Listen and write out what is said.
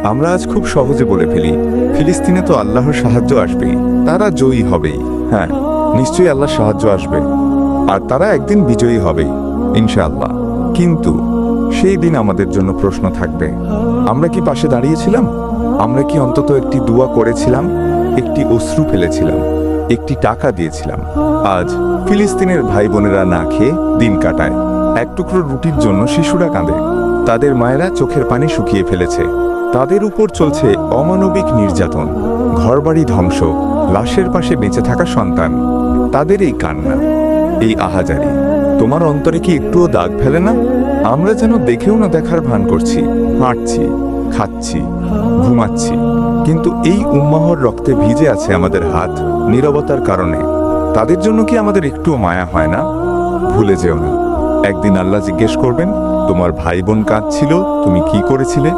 আমরা আজ খুব সহজে বলে ফেলি, ফিলিস্তিনে তো আল্লাহর সাহায্য আসবেই, তারা জয়ী হবেই। হ্যাঁ, নিশ্চয়ই আল্লাহর সাহায্য আসবে, আর তারা একদিন বিজয়ী হবেই ইনশাআল্লাহ। কিন্তু সেই দিন আমাদের জন্য প্রশ্ন থাকবে, আমরা কি পাশে দাঁড়িয়েছিলাম? আমরা কি অন্তত একটি দোয়া করেছিলাম, একটি অশ্রু ফেলেছিলাম, একটি টাকা দিয়েছিলাম? আজ ফিলিস্তিনের ভাই বোনেরা না খেয়ে দিন কাটায়। এক টুকরো রুটির জন্য শিশুরা কাঁদে, তাদের মায়েরা চোখের পানি শুকিয়ে ফেলেছে। তাদের উপর চলছে অমানবিক নির্যাতন, ঘরবাড়ি ধ্বংস, লাশের পাশে বেঁচে থাকা সন্তান। তাদের এই কান্না, এই আহাজারি তোমার অন্তরে কি একটুও দাগ ফেলে না? আমরা যেন দেখেও না দেখার ভান করছি, হাঁটছি, খাচ্ছি, ঘুমাচ্ছি, কিন্তু এই উম্মাহর রক্তে ভিজে আছে আমাদের হাত নীরবতার কারণে। তাদের জন্য কি আমাদের একটুও মায়া হয় না? ভুলে যেও না, একদিন আল্লাহ জিজ্ঞেস করবেন, তোমার ভাই বোন কাঁদছিল, তুমি কি করেছিলে?